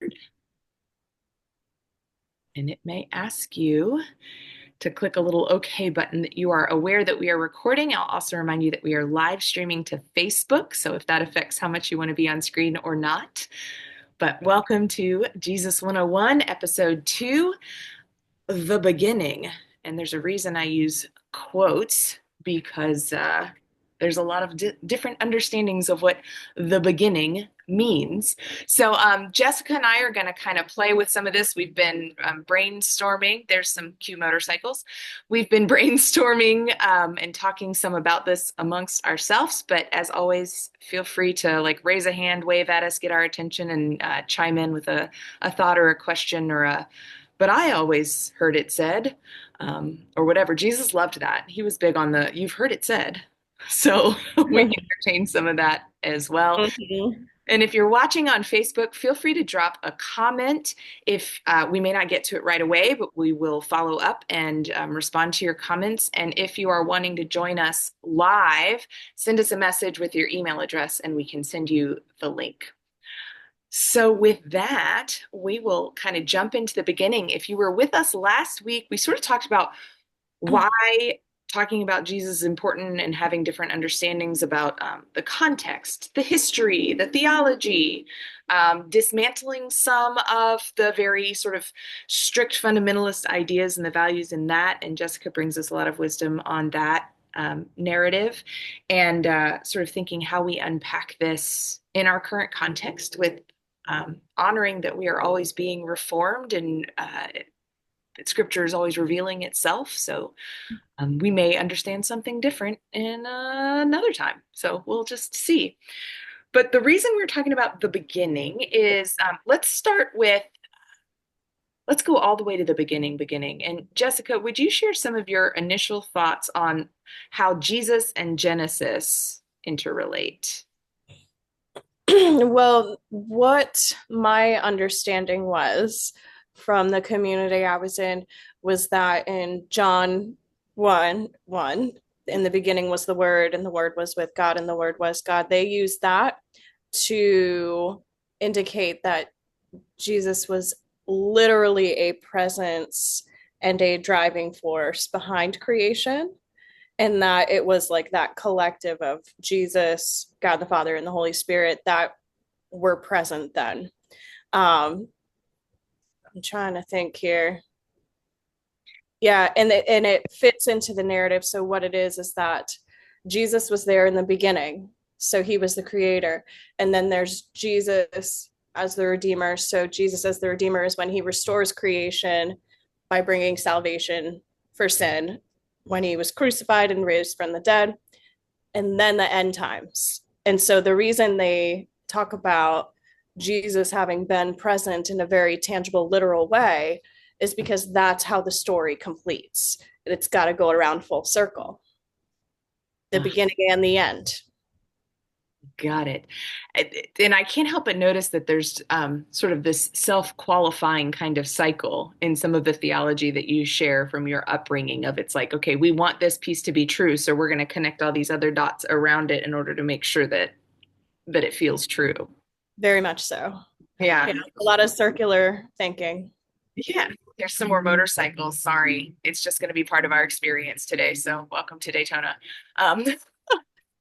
And it may ask you to click a little OK button that you are aware that we are recording. I'll also remind you that we are live streaming to Facebook. So if that affects how much you want to be on screen or not. But welcome to Jesus 101, episode 2, The Beginning. And there's a reason I use quotes because there's a lot of different understandings of what the beginning means. So Jessica and I are going to kind of play with some of this. We've been brainstorming. There's some cute motorcycles. We've been brainstorming and talking some about this amongst ourselves. But as always, feel free to like raise a hand, wave at us, get our attention, and chime in with a thought or a question or a but I always heard it said, or whatever. Jesus loved that. He was big on the, you've heard it said. So we can entertain some of that as well. Mhm. And if you're watching on Facebook, feel free to drop a comment. If we may not get to it right away, but we will follow up and respond to your comments. And if you are wanting to join us live, send us a message with your email address and we can send you the link. So, with that, we will kind of jump into the beginning. If you were with us last week, we sort of talked about why talking about Jesus is important and having different understandings about the context, the history, the theology, dismantling some of the very sort of strict fundamentalist ideas and the values in that. And Jessica brings us a lot of wisdom on that narrative and sort of thinking how we unpack this in our current context with honoring that we are always being reformed and that scripture is always revealing itself. So we may understand something different in another time. So we'll just see. But the reason we're talking about the beginning is let's go all the way to the beginning. And Jessica, would you share some of your initial thoughts on how Jesus and Genesis interrelate? Well, what my understanding was from the community I was in was that in John 1 1, in the beginning was the Word, and the Word was with God, and the Word was God. They used that to indicate that Jesus was literally a presence and a driving force behind creation, and that it was like that collective of Jesus, God the Father, and the Holy Spirit that were present then. I'm trying to think here. Yeah, and it fits into the narrative. So what it is that Jesus was there in the beginning, so he was the creator, and then there's Jesus as the redeemer. So Jesus as the redeemer is when he restores creation by bringing salvation for sin when he was crucified and raised from the dead, and then the end times. And so the reason they talk about Jesus having been present in a very tangible, literal way is because that's how the story completes. It's got to go around full circle, the Ah, beginning and the end. got it. And I can't help but notice that there's sort of this self-qualifying kind of cycle in some of the theology that you share from your upbringing of it's like, okay, we want this piece to be true, so we're going to connect all these other dots around it in order to make sure that it feels true. Very much so. Yeah. Yeah, a lot of circular thinking. Yeah. There's some more motorcycles. Sorry. It's just going to be part of our experience today. So welcome to Daytona. Um,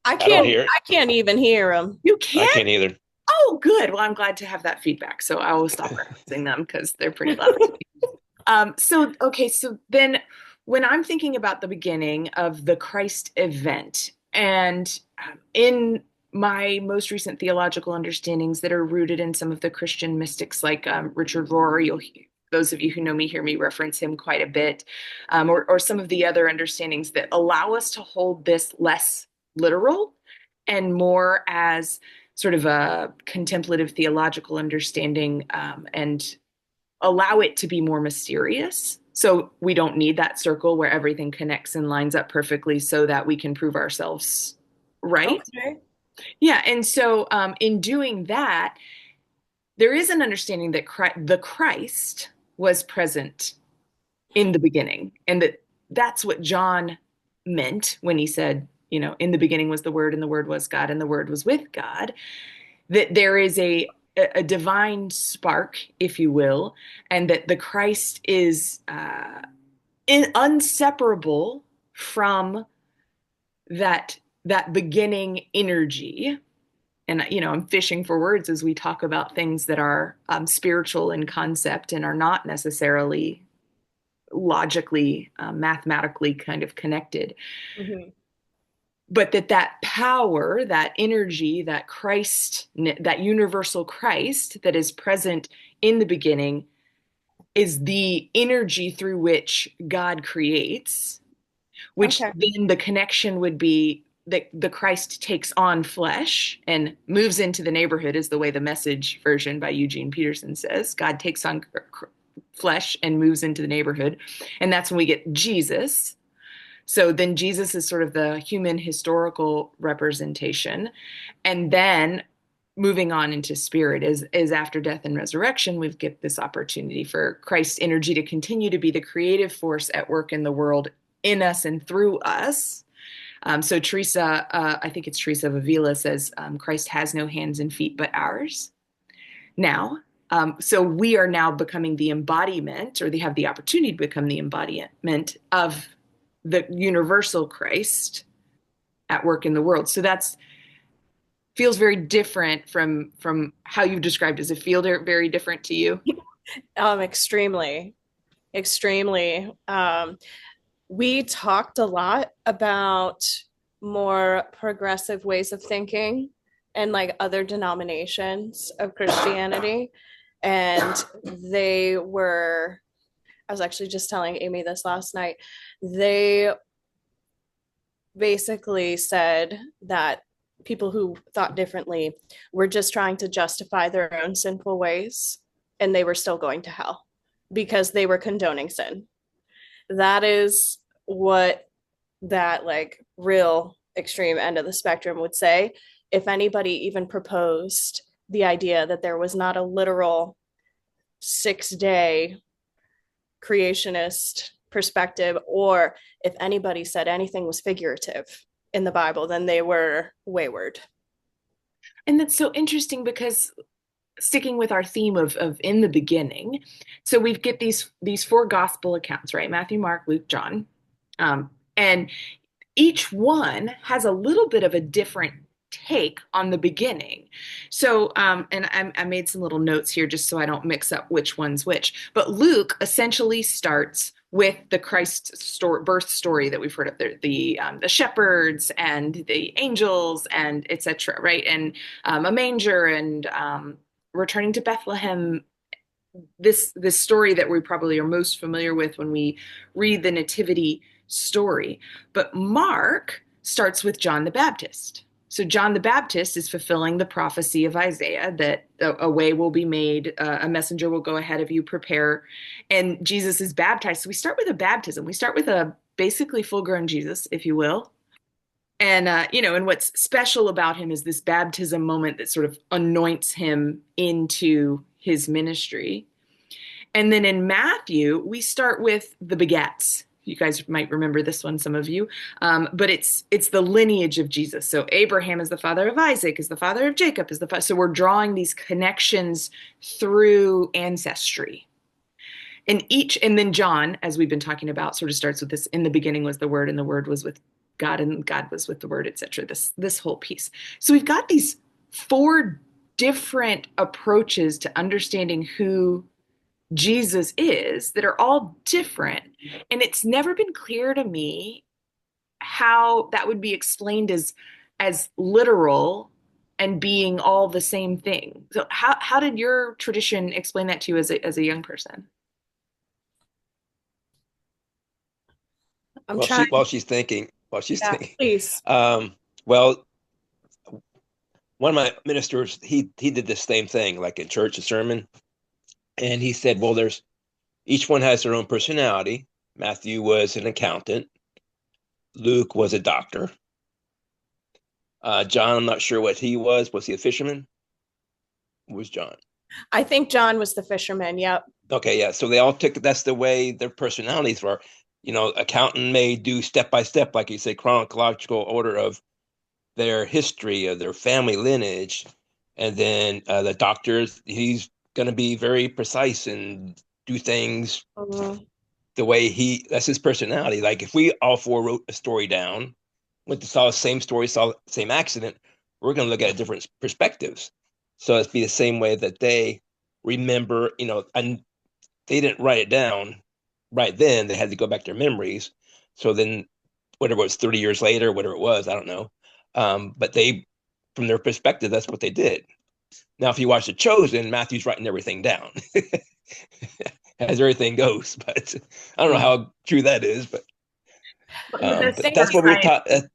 I I don't can't. hear it. I can't even hear them. you I can't? can't either. Oh, good. Well, I'm glad to have that feedback. So I will stop referencing them because they're pretty loud. Okay, so then when I'm thinking about the beginning of the Christ event, and in my most recent theological understandings that are rooted in some of the Christian mystics like Richard Rohr, those of you who know me hear me reference him quite a bit, or some of the other understandings that allow us to hold this less literal and more as sort of a contemplative theological understanding and allow it to be more mysterious. So we don't need that circle where everything connects and lines up perfectly so that we can prove ourselves right. Okay. Yeah. And so in doing that, there is an understanding that the Christ was present in the beginning and that that's what John meant when he said, in the beginning was the Word and the Word was God and the Word was with God, that there is a a divine spark, if you will, and that the Christ is inseparable from that beginning energy. And I'm fishing for words as we talk about things that are spiritual in concept and are not necessarily logically, mathematically kind of connected. Mhm. But that power, that energy, that Christ, that universal Christ that is present in the beginning is the energy through which God creates, which Okay. then the connection would be that the Christ takes on flesh and moves into the neighborhood, is the way the Message version by Eugene Peterson says. God takes on flesh and moves into the neighborhood. And that's when we get Jesus. So then Jesus is sort of the human historical representation. And then moving on into spirit is after death and resurrection, we get this opportunity for Christ's energy to continue to be the creative force at work in the world, in us and through us. So Teresa, I think it's Teresa of Avila, says Christ has no hands and feet but ours. Now, so we are now becoming the embodiment, or they have the opportunity to become the embodiment of the universal Christ at work in the world. So that's feels very different from how you've described. Does it feel very different to you? Extremely, extremely. We talked a lot about more progressive ways of thinking and like other denominations of Christianity. And they were, I was actually just telling Amy this last night, they basically said that people who thought differently were just trying to justify their own sinful ways and they were still going to hell because they were condoning sin. That is what that like real extreme end of the spectrum would say. If anybody even proposed the idea that there was not a literal 6 day creationist perspective, or if anybody said anything was figurative in the Bible, then they were wayward. And that's so interesting because sticking with our theme of in the beginning, so we get these four gospel accounts, right? Matthew, Mark, Luke, John, and each one has a little bit of a different take on the beginning. So, and I made some little notes here just so I don't mix up which one's which. But Luke essentially starts with the Christ story, birth story that we've heard of, the shepherds and the angels and etc. Right, and a manger and returning to Bethlehem. This story that we probably are most familiar with when we read the Nativity story. But Mark starts with John the Baptist. So John the Baptist is fulfilling the prophecy of Isaiah that a way will be made, a messenger will go ahead of you, prepare, and Jesus is baptized. So we start with a baptism. We start with a basically full-grown Jesus, if you will. And and what's special about him is this baptism moment that sort of anoints him into his ministry. And then in Matthew, we start with the begats. You guys might remember this one, some of you, but it's the lineage of Jesus. So Abraham is the father of Isaac, is the father of Jacob, is the father. So we're drawing these connections through ancestry. And then John, as we've been talking about, sort of starts with this: in the beginning was the Word, and the Word was with God, and God was with the Word, etc. This whole piece. So we've got these four different approaches to understanding who Jesus is that are all different. And it's never been clear to me how that would be explained as literal and being all the same thing. So how did your tradition explain that to you as a young person? I'm trying. While she's Yeah, thinking, please. well, one of my ministers, he did the same thing, like in church, a sermon, and he said, well, there's each one has their own personality. Matthew was an accountant. Luke was a doctor. John, I'm not sure what he was. Was he a fisherman? What was John? I think John was the fisherman. Yep. Okay, yeah. So they all took, that's the way their personalities were. Accountant may do step by step, like you say, chronological order of their history, of their family lineage. And then the doctors, he's going to be very precise and do things Mhm. the way that's his personality. Like if we all four wrote a story down, went to saw the same story, saw the same accident, we're going to look at it different perspectives. So it'd be the same way that they remember, and they didn't write it down right then. They had to go back to their memories. So then, whatever it was, 30 years later, whatever it was, I don't know. But they, from their perspective, that's what they did. Now, if you watch The Chosen, Matthew's writing everything down as everything goes. But I don't know how true that is. But But the but same that's what we're science, taught.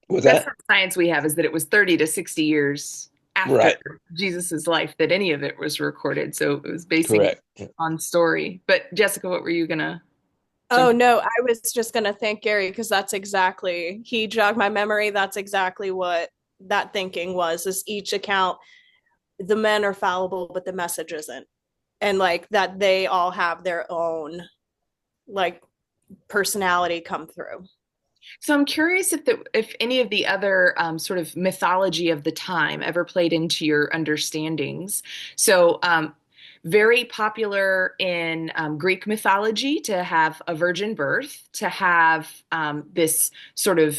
Was that's that what science we have is that it was 30 to 60 years after right? Jesus's life that any of it was recorded. So it was basing Correct. Yeah. on story. But Jessica, what were you gonna Oh jump? no, I was just gonna thank Gary because that's exactly he jogged my memory. That's exactly what that thinking was. Is each account the men are fallible, but the message isn't, and like that they all have their own like personality come through. So I'm curious if any of the other sort of mythology of the time ever played into your understandings. So very popular in Greek mythology to have a virgin birth, to have this sort of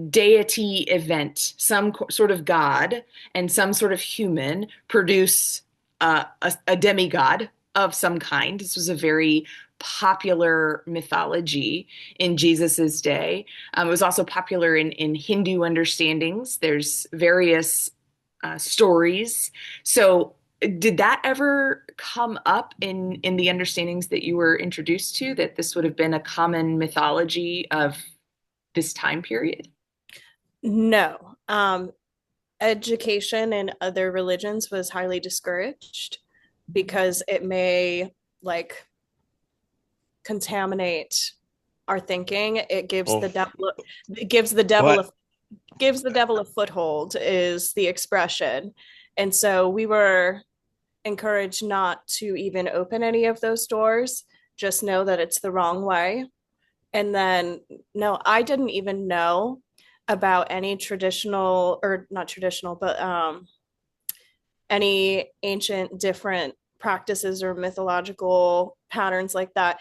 deity event, some sort of god and some sort of human produce a demigod of some kind. This was a very popular mythology in Jesus's day. It was also popular in Hindu understandings. There's various stories. So, did that ever come up in the understandings that you were introduced to, that this would have been a common mythology of this time period? No, education in other religions was highly discouraged because it may like contaminate our thinking. It gives Oh, the devil it gives the devil a what? gives the devil a foothold is the expression. And so we were encouraged not to even open any of those doors. Just know that it's the wrong way. And then no, I didn't even know about any traditional or not traditional, but any ancient different practices or mythological patterns like that.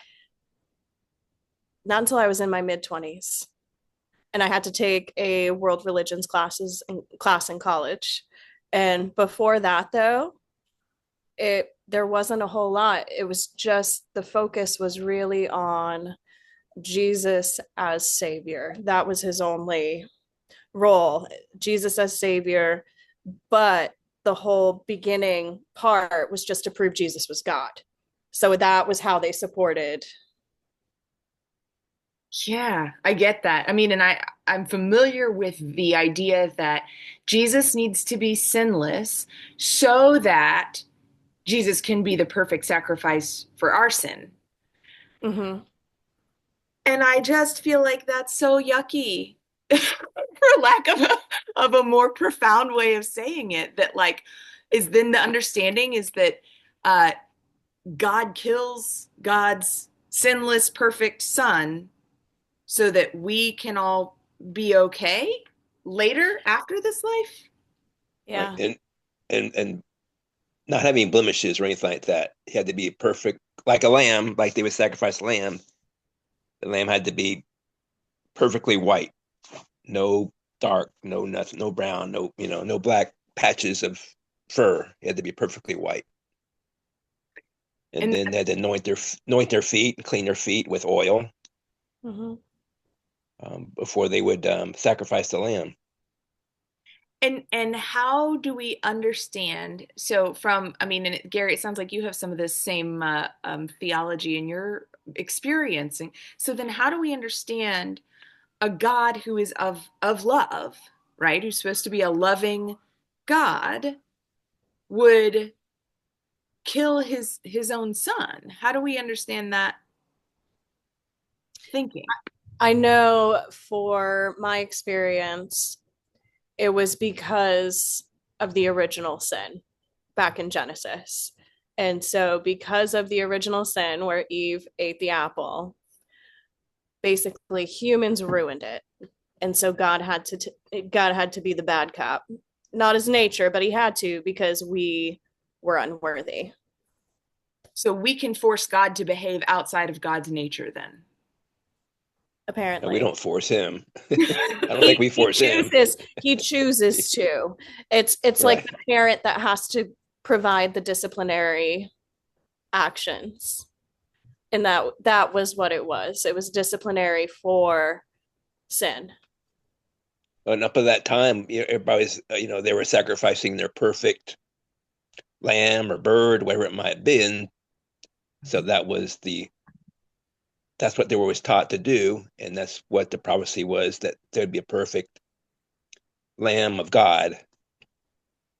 Not until I was in my mid 20s. And I had to take a world religions class in college. And before that though, it there wasn't a whole lot. It was just the focus was really on Jesus as savior. That was his only role, Jesus as savior, but the whole beginning part was just to prove Jesus was God. So that was how they supported. Yeah, I get that. I mean, and I'm familiar with the idea that Jesus needs to be sinless so that Jesus can be the perfect sacrifice for our sin. Mm-hmm. And I just feel like that's so yucky, for lack of a more profound way of saying it. That like is then the understanding is that uh, God kills God's sinless, perfect Son so that we can all be okay later after this life. Right. Yeah. And not having blemishes or anything like that. He had to be perfect, like a lamb, like they would sacrifice a lamb. The lamb had to be perfectly white, no dark, no nothing, no brown, no black patches of fur. It had to be perfectly white. And And then they had to anoint their feet and clean their feet with oil Mm-hmm. before they would sacrifice the lamb. and how do we understand? So from, I mean, and Gary, it sounds like you have some of this same theology in your experiencing. So then, how do we understand a God who is of love, right? Who's supposed to be a loving God would kill his own son? How do we understand that thinking? I know for my experience, it was because of the original sin back in Genesis. And so, because of the original sin where Eve ate the apple, basically humans ruined it. And so God had to be the bad cop not his nature, but he had to because we were unworthy. So we can force God to behave outside of God's nature then. And we Apparently, don't force him. I don't think we force him. he chooses to. It's like Right. the parent that has to provide the disciplinary actions. And that was what it was. It was disciplinary for sin. And up to that time, everybody's, they were sacrificing their perfect lamb or bird, whatever it might have been. So that's what they were always taught to do, and that's what the prophecy was, that there'd be a perfect Lamb of God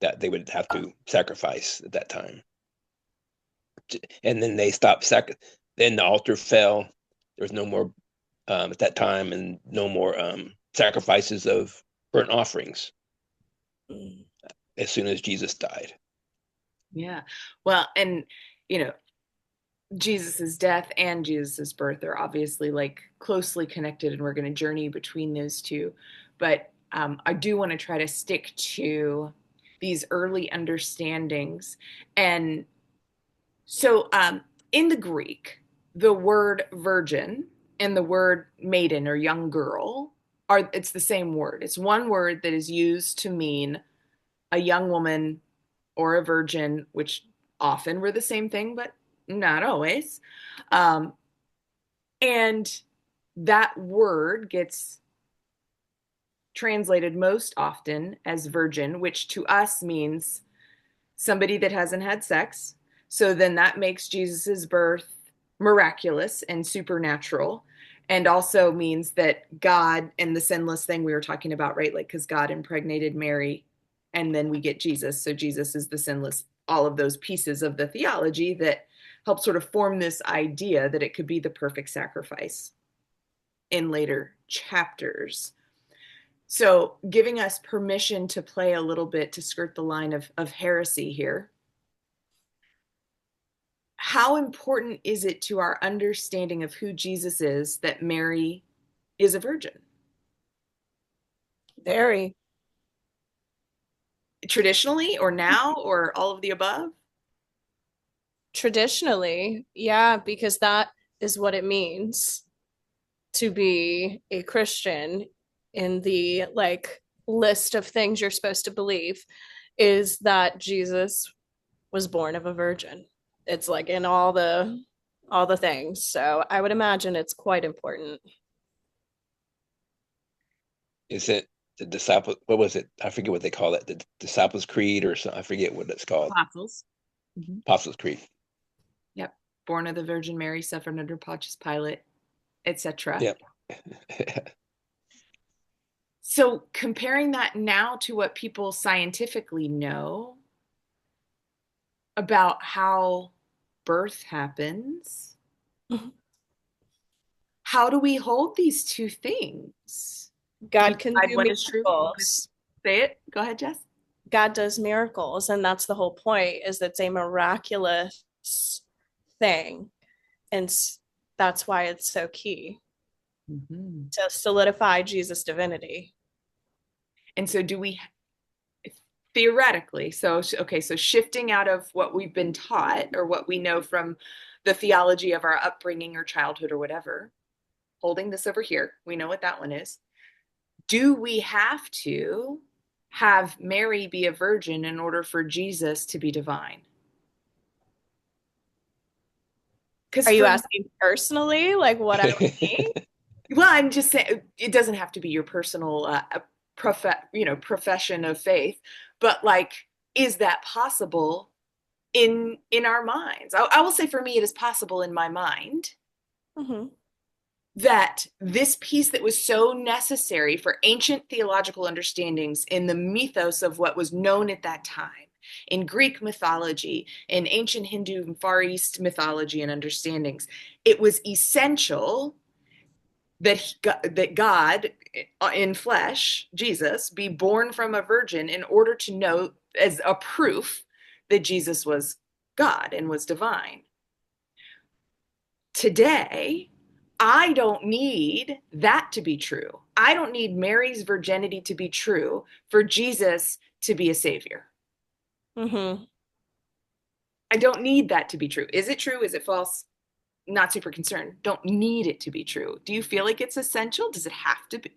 that they would have to sacrifice at that time. And then they stopped then the altar fell. There was no more at that time, and no more sacrifices of burnt offerings as soon as Jesus died. Yeah. Well, and you know, Jesus's death and Jesus's birth are obviously like closely connected, and we're going to journey between those two. But I do want to try to stick to these early understandings. And so in the Greek, the word virgin and the word maiden or young girl it's the same word. It's one word that is used to mean a young woman or a virgin, which often were the same thing, but not always. Um, and that word gets translated most often as virgin, which to us means somebody that hasn't had sex. So then that makes Jesus's birth miraculous and supernatural, and also means that God and the sinless thing we were talking about, right? Like, because God impregnated Mary and then we get Jesus. So Jesus is the sinless, all of those pieces of the theology that help sort of form this idea that it could be the perfect sacrifice in later chapters. So giving us permission to play a little bit to skirt the line of heresy here. How important is it to our understanding of who Jesus is that Mary is a virgin? Very. Traditionally or now or all of the above? Traditionally, yeah, because that is what it means to be a Christian in the like list of things you're supposed to believe is that Jesus was born of a virgin. It's like in all the things. So I would imagine it's quite important. Is it the disciple? What was it? I forget what they call it. The Disciples' Creed or something. I forget what it's called. Apostles. Mm-hmm. Apostles' Creed. Yep. Born of the Virgin Mary, suffered under Pontius Pilate, etc. Yep. So comparing that now to what people scientifically know about how birth happens, how do we hold these two things? God can do what is true? miracles. Say it. Go ahead, Jess. God does miracles, and that's the whole point, is it's a miraculous thing. And that's why it's so key to solidify Jesus' divinity. And so do we theoretically, so shifting out of what we've been taught or what we know from the theology of our upbringing or childhood or whatever, holding this over here, we know what that one is. Do we have to have Mary be a virgin in order for Jesus to be divine? Are you asking personally, like what I would think? Well, I'm just saying it doesn't have to be your personal profession of faith, but like, is that possible in our minds? I will say for me, it is possible in my mind. Mm-hmm. That this piece that was so necessary for ancient theological understandings in the mythos of what was known at that time, in Greek mythology, in ancient Hindu and Far East mythology and understandings, it was essential that God in flesh, Jesus, be born from a virgin in order to know, as a proof that Jesus was God and was divine. Today, I don't need that to be true. I don't need Mary's virginity to be true for Jesus to be a savior. Mm-hmm. I don't need that to be true. Is it true? Is it false? Not super concerned. Don't need it to be true. Do you feel like it's essential? Does it have to be?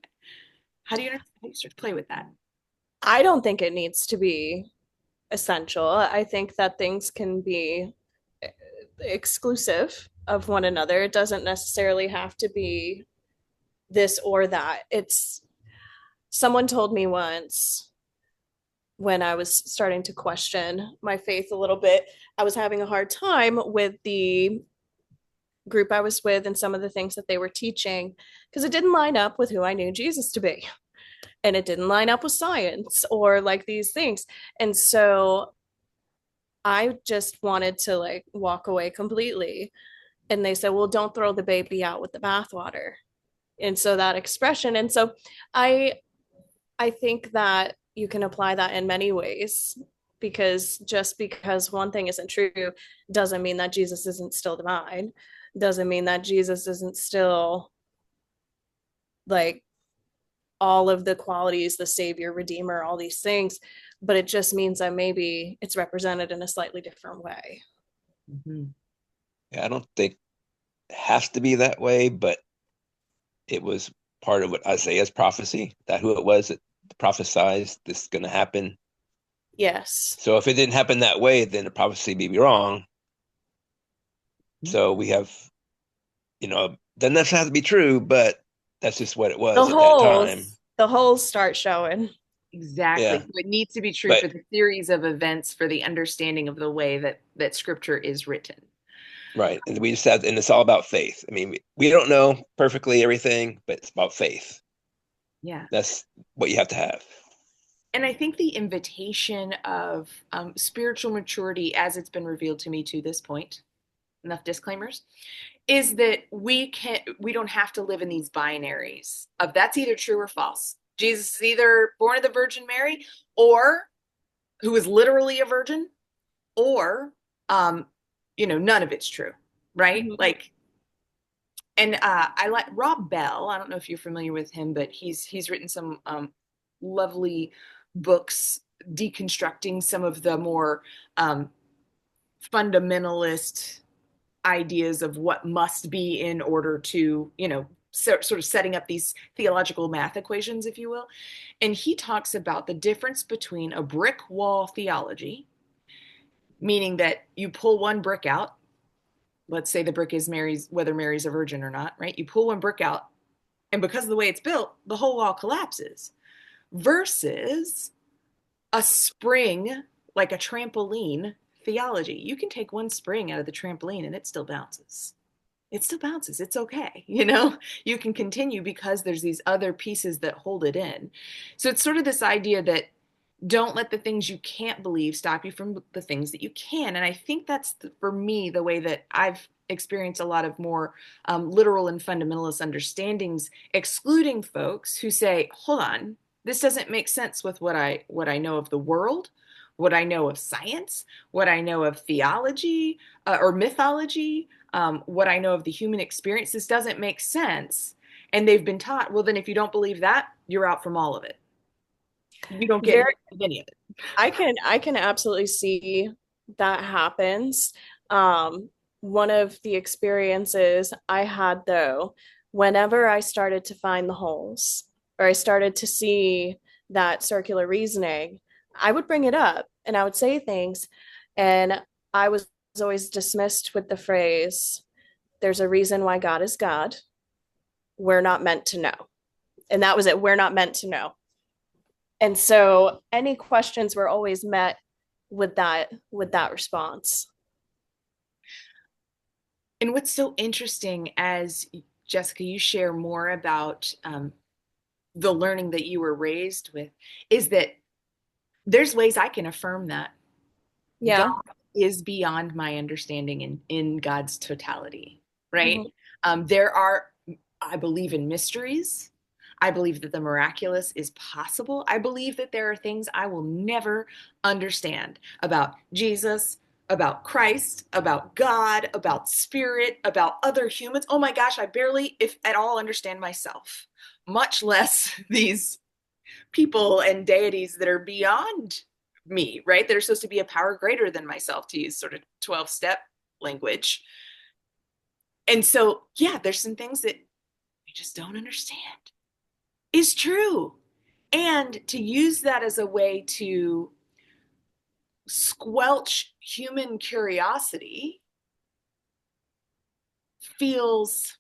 How do you start to play with that? I don't think it needs to be essential. I think that things can be exclusive of one another. It doesn't necessarily have to be this or that. It's someone told me once when I was starting to question my faith a little bit, I was having a hard time with the group I was with and some of the things that they were teaching because it didn't line up with who I knew Jesus to be. And it didn't line up with science or like these things. And so I just wanted to like walk away completely. And they said, well, don't throw the baby out with the bathwater. And so that expression. And so I I think that you can apply that in many ways because just because one thing isn't true doesn't mean that Jesus isn't still divine, doesn't mean that Jesus isn't still like all of the qualities, the savior, redeemer, all these things, but it just means that maybe it's represented in a slightly different way. Mm-hmm. Yeah, I don't think it has to be that way, but it was part of what Isaiah's prophecy, that who it was that prophesied this is going to happen. Yes. So if it didn't happen that way, then the prophecy may be wrong. So we have, doesn't necessarily have to be true, but that's just what it was at that time. The holes start showing. Exactly. Yeah. So it needs to be true But- for the series of events, for the understanding of the way that scripture is written. Right. And we just have, and it's all about faith. I mean, we don't know perfectly everything, but it's about faith. Yeah. That's what you have to have. And I think the invitation of spiritual maturity, as it's been revealed to me to this point, enough disclaimers, is that we don't have to live in these binaries of that's either true or false. Jesus is either born of the Virgin Mary, or who was literally a virgin, or none of it's true, right? Mm-hmm. Like, and I like Rob Bell. I don't know if you're familiar with him, but he's written some lovely books deconstructing some of the more fundamentalist ideas of what must be in order to, sort of setting up these theological math equations, if you will. And he talks about the difference between a brick wall theology, meaning that you pull one brick out. Let's say the brick is whether Mary's a virgin or not, right? You pull one brick out, and because of the way it's built, the whole wall collapses. Versus a spring, like a trampoline theology. You can take one spring out of the trampoline and it still bounces. It still bounces. It's okay. You can continue because there's these other pieces that hold it in. So it's sort of this idea that don't let the things you can't believe stop you from the things that you can. And I think that's, for me, the way that I've experienced a lot of more literal and fundamentalist understandings, excluding folks who say, hold on, this doesn't make sense with what I know of the world, what I know of science, what I know of theology or mythology, what I know of the human experience. This doesn't make sense. And they've been taught, well, then if you don't believe that, you're out from all of it. You don't get any of it. I can absolutely see that happens. One of the experiences I had though, whenever I started to find the holes or I started to see that circular reasoning, I would bring it up and I would say things, and I was always dismissed with the phrase, there's a reason why God is God. We're not meant to know. And that was it. We're not meant to know. And so any questions were always met with that response. And what's so interesting, as Jessica, you share more about the learning that you were raised with, is that there's ways I can affirm that. Yeah. God is beyond my understanding in God's totality, right? Mm-hmm. I believe in mysteries. I believe that the miraculous is possible. I believe that there are things I will never understand about Jesus, about Christ, about God, about spirit, about other humans. Oh my gosh, I barely, if at all, understand myself, much less these people and deities that are beyond me, right? That are supposed to be a power greater than myself, to use sort of 12-step language. And so, yeah, there's some things that we just don't understand is true. And to use that as a way to squelch human curiosity feels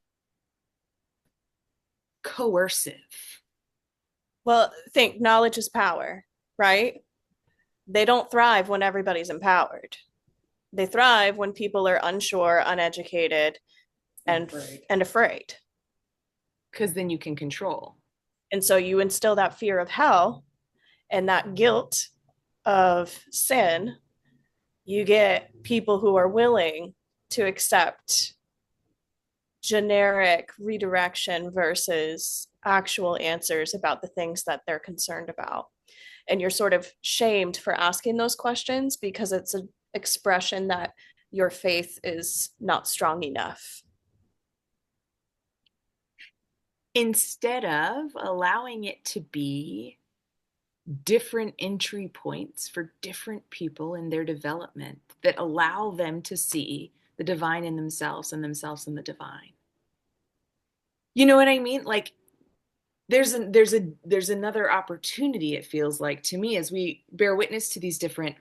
coercive. Well, think knowledge is power, right? They don't thrive when everybody's empowered. They thrive when people are unsure, uneducated, and afraid. Because then you can control. And so you instill that fear of hell and that guilt of sin. You get people who are willing to accept generic redirection versus actual answers about the things that they're concerned about. And you're sort of shamed for asking those questions because it's an expression that your faith is not strong enough. Instead of allowing it to be different entry points for different people in their development that allow them to see the divine in themselves and themselves in the divine. You know what I mean? Like there's another opportunity, it feels like to me, as we bear witness to these different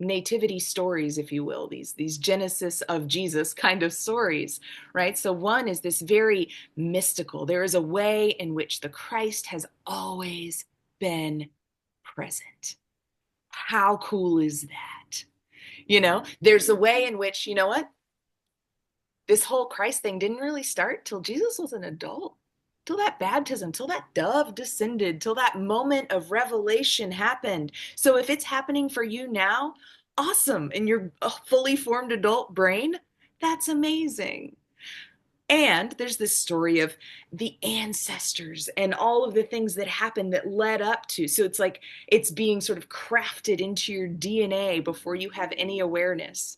nativity stories, if you will, these Genesis of Jesus kind of stories, right? So one is this very mystical. There is a way in which the Christ has always been present. How cool is that? You know, there's a way in which, you know what? This whole Christ thing didn't really start till Jesus was an adult, till that baptism, till that dove descended, till that moment of revelation happened. So if it's happening for you now, awesome. In your fully formed adult brain, that's amazing. And there's this story of the ancestors and all of the things that happened that led up to. So it's like it's being sort of crafted into your DNA before you have any awareness.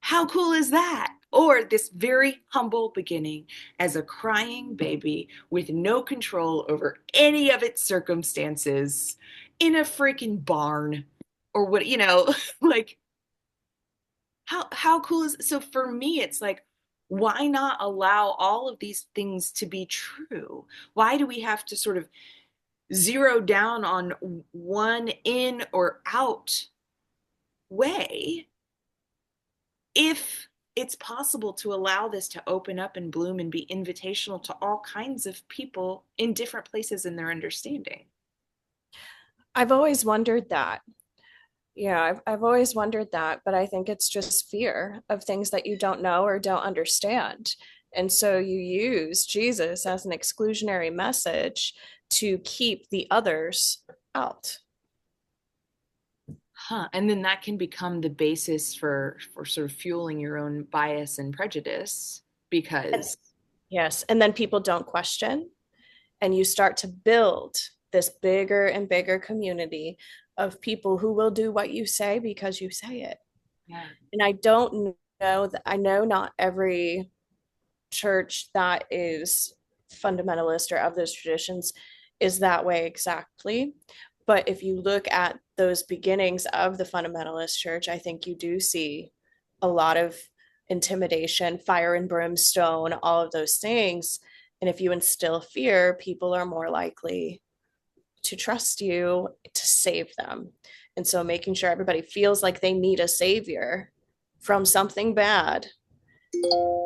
How cool is that? Or this very humble beginning as a crying baby with no control over any of its circumstances in a freaking barn or what, you know, like how cool is it? So for me it's like, why not allow all of these things to be true? Why do we have to sort of zero down on one in or out way if it's possible to allow this to open up and bloom and be invitational to all kinds of people in different places in their understanding? I've always wondered that. Yeah, I've always wondered that, but I think it's just fear of things that you don't know or don't understand. And so you use Jesus as an exclusionary message to keep the others out. Huh. And then that can become the basis for sort of fueling your own bias and prejudice And because yes, and then people don't question, and you start to build this bigger and bigger community of people who will do what you say because you say it. yeah. And I don't know that I know not every church that is fundamentalist or of those traditions is that way exactly. But if you look at those beginnings of the fundamentalist church, I think you do see a lot of intimidation, fire and brimstone, all of those things. And if you instill fear, people are more likely to trust you to save them. And so making sure everybody feels like they need a savior from something bad,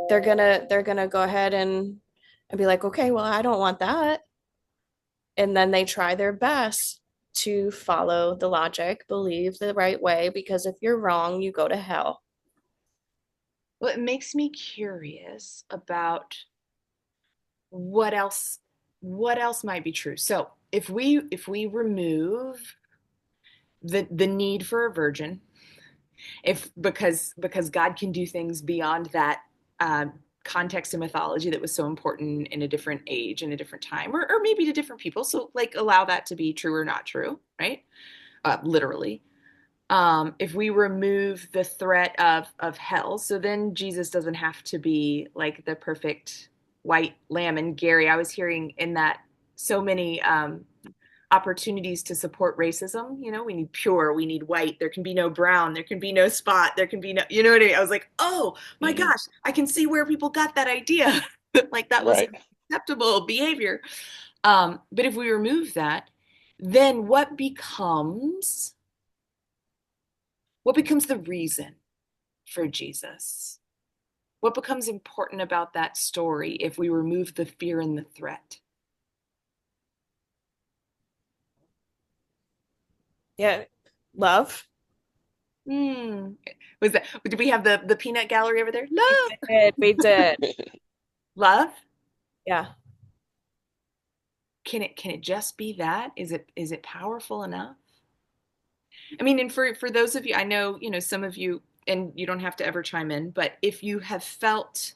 they're gonna go ahead and be like, okay, well, I don't want that. And then they try their best to follow the logic, believe the right way, because if you're wrong, you go to hell. Well, it makes me curious about what else might be true. So if we remove the need for a virgin, if because God can do things beyond that uh, context and mythology that was so important in a different age and a different time, or maybe to different people. So like allow that to be true or not true, right? Literally. If we remove the threat of hell, so then Jesus doesn't have to be like the perfect white lamb. And Gary, I was hearing in that so many opportunities to support racism. You know, we need pure, we need white, there can be no brown, there can be no spot, there can be no, you know what I mean? I was like, oh my Mhm. gosh, I can see where people got that idea. Like that was Right. acceptable behavior. But if we remove that, then what becomes the reason for Jesus? What becomes important about that story if we remove the fear and the threat? Yeah. Love. Hmm. Was that, did we have the peanut gallery over there? We Love. did. We did. Love? Yeah. Can it just be that? Is it powerful enough? I mean, and for those of you, I know, some of you, and you don't have to ever chime in, but if you have felt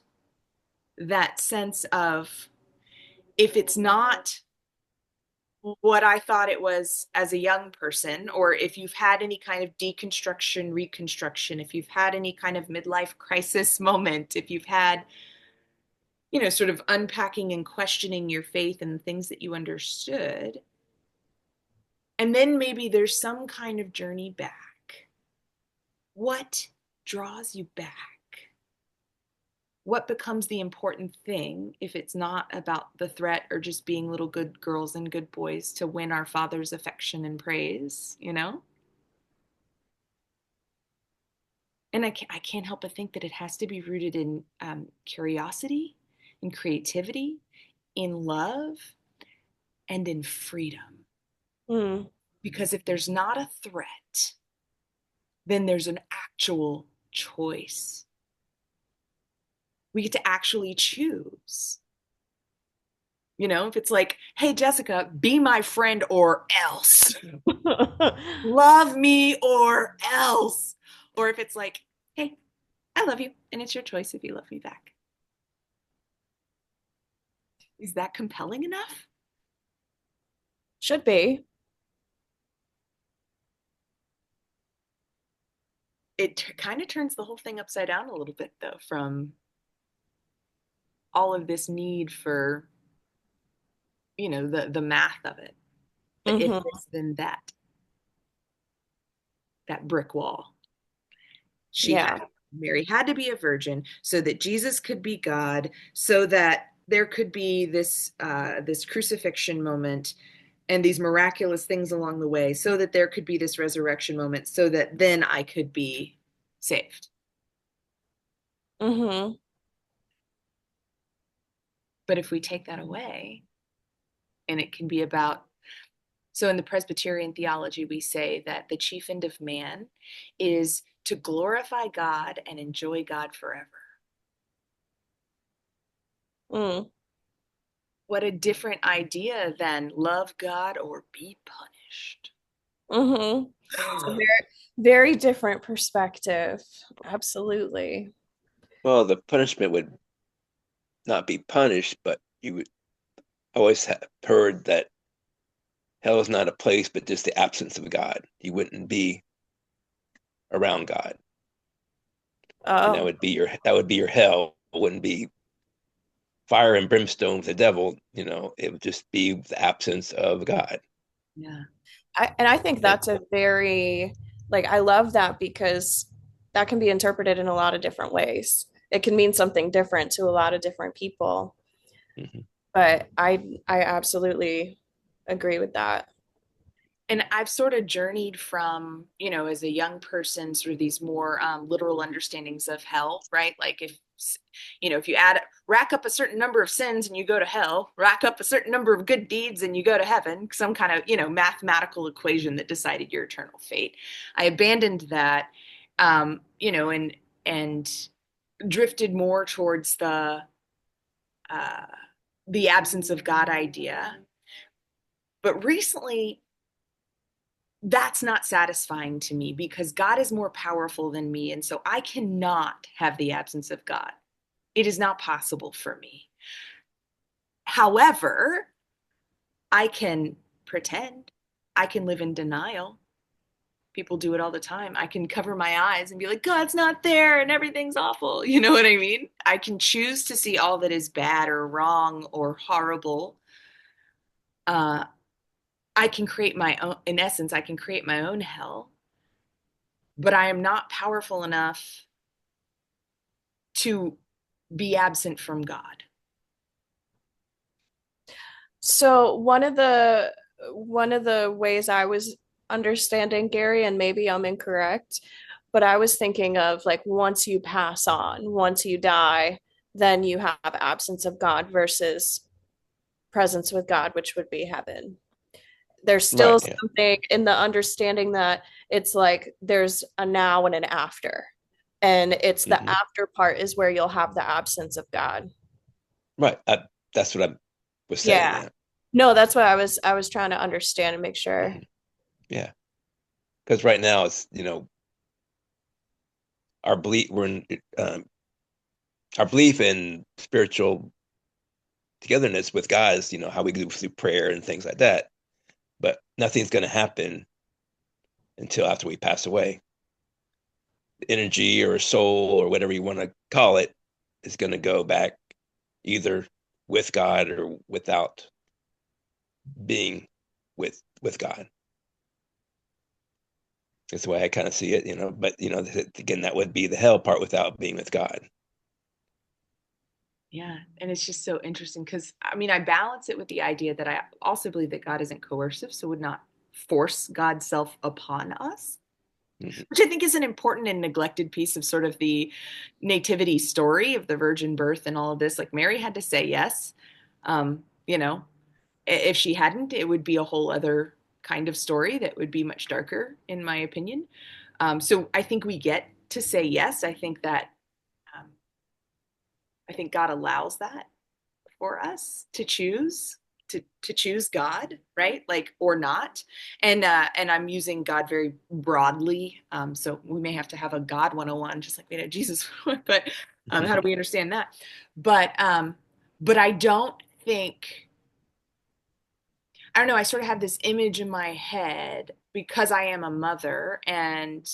that sense of, if it's not what I thought it was as a young person, or if you've had any kind of deconstruction, reconstruction, if you've had any kind of midlife crisis moment, if you've had, sort of unpacking and questioning your faith and the things that you understood, and then maybe there's some kind of journey back. What draws you back? What becomes the important thing if it's not about the threat or just being little good girls and good boys to win our Father's affection and praise? And I can't help but think that it has to be rooted in curiosity, in creativity, in love, and in freedom. Mm. Because if there's not a threat, then there's an actual choice. We get to actually choose. If it's like, hey, Jessica, be my friend or else. Love me or else. Or if it's like, hey, I love you, and it's your choice if you love me back. Is that compelling enough? Should be. It kind of turns the whole thing upside down a little bit, though, from all of this need for, the math of it. The if Hmm. this, then that brick wall. Yeah. Mary had to be a virgin so that Jesus could be God, so that there could be this crucifixion moment and these miraculous things along the way, so that there could be this resurrection moment, so that then I could be saved. Hmm. But if we take that away, and it can be about, so in the Presbyterian theology, we say that the chief end of man is to glorify God and enjoy God forever. Mm. What a different idea than love God or be punished. Hmm. It's a very, very different perspective. Absolutely. Well, the punishment would not be punished, but you would always have heard that hell is not a place, but just the absence of God. You wouldn't be around God, and that Oh, would be your hell. It wouldn't be fire and brimstone with the devil. It would just be the absence of God. Yeah. and I think And that's a very, like, I love that because that can be interpreted in a lot of different ways. It can mean something different to a lot of different people. mhm. But I absolutely agree with that. And I've sort of journeyed from, as a young person, sort of these more literal understandings of hell, right? Like if you rack up a certain number of sins and you go to hell, rack up a certain number of good deeds and you go to heaven, some kind of, mathematical equation that decided your eternal fate. I abandoned that, and drifted more towards uh, the absence of God idea. But recently, that's not satisfying to me because God is more powerful than me. And so I cannot have the absence of God. It is not possible for me. However, I can pretend, I can live in denial People do it all the time. I can cover my eyes and be like, God's not there and everything's awful. You know what I mean? I can choose to see all that is bad or wrong or horrible. Uh, I can create my own, in essence, I can create my own hell, but I am not powerful enough to be absent from God. So one of the ways I was understanding Gary, and maybe I'm incorrect, but I was thinking of like once you pass on, once you die, then you have absence of God versus presence with God, which would be heaven. There's still Right. Yeah. something in the understanding that it's like there's a now and an after. And it's the Hmm. after part is where you'll have the absence of God. Right. That's what I was saying. Yeah. Yeah. No, that's what I was trying to understand and make sure. Hmm. Yeah. Because right now it's, our belief, um, our belief in spiritual togetherness with God is, how we do through prayer and things like that. But nothing's going to happen until after we pass away. Energy or soul or whatever you want to call it is going to go back either with God or without being with God. That's the way I kind of see it. But again, that would be the hell part without being with God. Yeah. And it's just so interesting because I mean, I balance it with the idea that I also believe that God isn't coercive, so would not force God's self upon us, Hmm. which I think is an important and neglected piece of sort of the nativity story of the virgin birth and all of this. Like Mary had to say yes. You know, if she hadn't, it would be a whole other kind of story that would be much darker, in my opinion. So I think we get to say yes. Um, I think God allows that for us to choose to choose God, right? Like or not. And I'm using God very broadly. So we may have to have a God 101, just like we had Jesus. But how do we understand that? But I don't think I don't know, I sort of have this image in my head because I am a mother and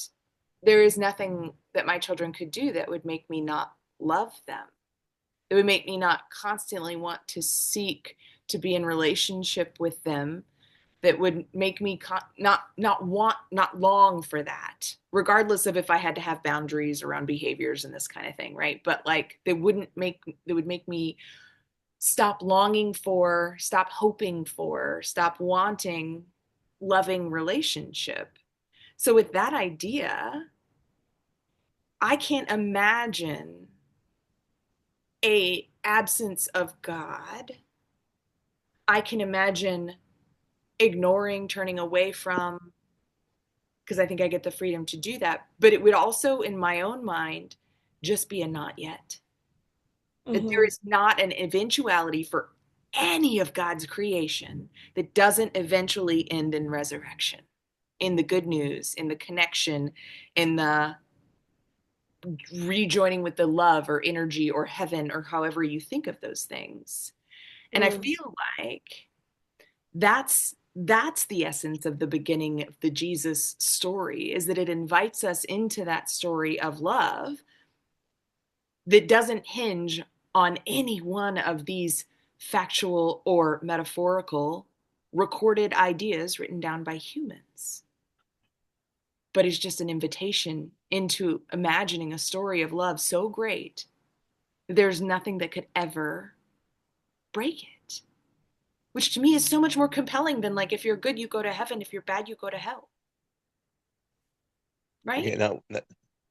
there is nothing that my children could do that would make me not love them. It would make me not constantly want to seek to be in relationship with them, that would make me not long for that, regardless of if I had to have boundaries around behaviors and this kind of thing, right? But like they would make me stop longing for, stop hoping for, stop wanting loving relationship. So with that idea, I can't imagine a absence of God. I can imagine ignoring, turning away from, because I think I get the freedom to do that. But it would also, in my own mind, just be a not yet. That there Hmm. is not an eventuality for any of God's creation that doesn't eventually end in resurrection, in the good news, in the connection, in the rejoining with the love or energy or heaven or however you think of those things. And I Mm. feel like that's the essence of the beginning of the Jesus story, is that it invites us into that story of love that doesn't hinge on any one of these factual or metaphorical recorded ideas written down by humans, but is just an invitation into imagining a story of love so great that there's nothing that could ever break it, which to me is so much more compelling than like if you're good you go to heaven, if you're bad you go to hell, right? Okay,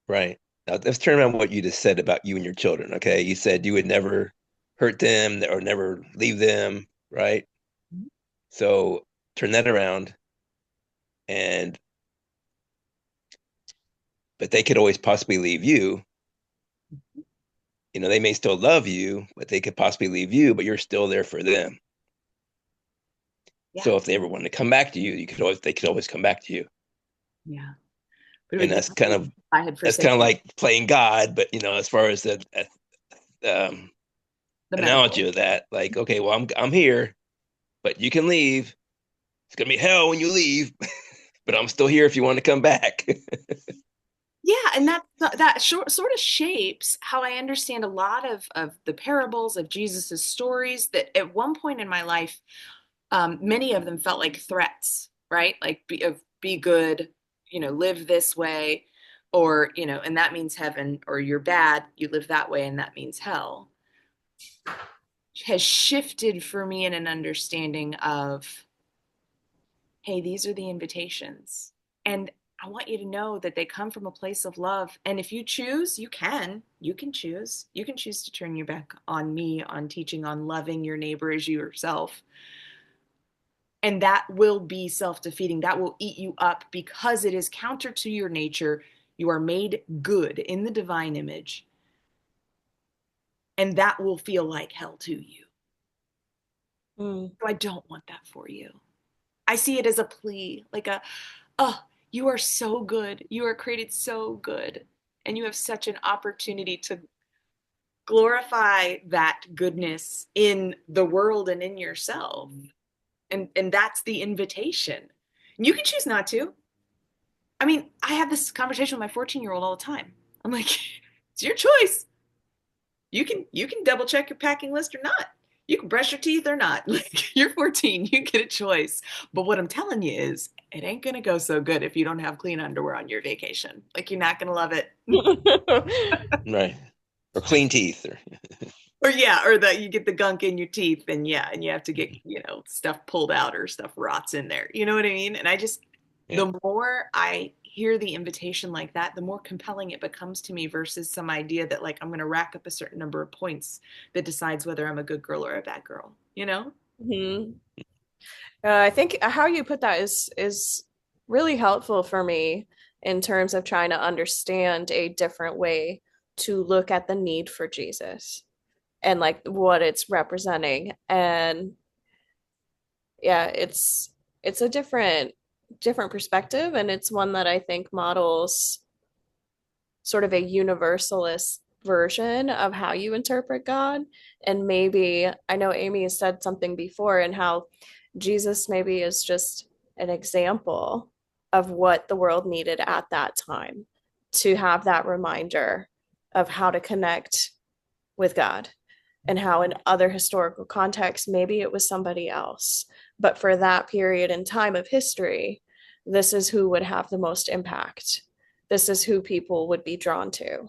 right. Now let's turn around what you just said about you and your children. Okay, you said you would never hurt them or never leave them, right? So turn that around, and but they could always possibly leave you. They may still love you, but they could possibly leave you, but you're still there for them. Yeah, So if they ever wanted to come back to you, they could always come back to you. yeah, but it And would be that's kind of if I had that's kind of forsaken like playing God, but as far as the the analogy metaphor. of that, like, okay, well, I'm here, but you can leave. It's gonna be hell when you leave. but I'm still here if you want to come back. Yeah, and sort of shapes how I understand a lot of the parables of Jesus's stories that at one point in my life, many of them felt like threats, right? Like be good, live this way, or, and that means heaven, or you're bad, you live that way, and that means hell, has shifted for me in an understanding of, hey, these are the invitations. And I want you to know that they come from a place of love. And if you choose, you can choose. You can choose to turn your back on me, on teaching, on loving your neighbor as you yourself. And that will be self-defeating. That will eat you up because it is counter to your nature. You are made good in the divine image. And that will feel like hell to you. So I don't want that for you. I see it as a plea, like oh, you are so good. You are created so good. And you have such an opportunity to glorify that goodness in the world and in yourself. And that's the invitation. You can choose not to. I mean, I have this conversation with my 14-year-old all the time. I'm like, it's your choice. You can double check your packing list or not. You can brush your teeth or not. Like, you're 14, you get a choice. But what I'm telling you is it ain't gonna go so good if you don't have clean underwear on your vacation. Like, you're not gonna love it. Right. Or clean teeth. Or yeah, or that you get the gunk in your teeth and yeah, and you have to get, stuff pulled out or stuff rots in there. You know what I mean? And Yeah. the more I hear the invitation like that, the more compelling it becomes to me versus some idea that like I'm going to rack up a certain number of points that decides whether I'm a good girl or a bad girl, you know? Mhm. I think how you put that is really helpful for me in terms of trying to understand a different way to look at the need for Jesus and like what it's representing. And yeah, it's a different perspective, and it's one that I think models sort of a universalist version of how you interpret God. And maybe I know Amy has said something before, and how Jesus maybe is just an example of what the world needed at that time, to have that reminder of how to connect with God, and how in other historical contexts, maybe it was somebody else. But for that period in time of history, this is who would have the most impact. This is who people would be drawn to.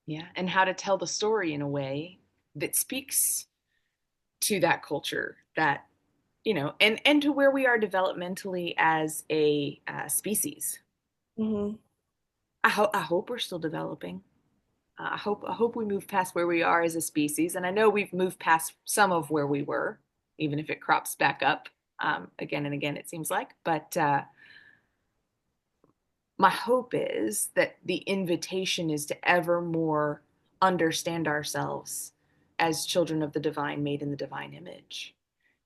Yeah. And how to tell the story in a way that speaks to that culture, that, and to where we are developmentally as a species. Mm-hmm. I hope we're still developing. I hope we move past where we are as a species, and I know we've moved past some of where we were, even if it crops back up again and again. It seems like, but my hope is that the invitation is to ever more understand ourselves as children of the divine, made in the divine image,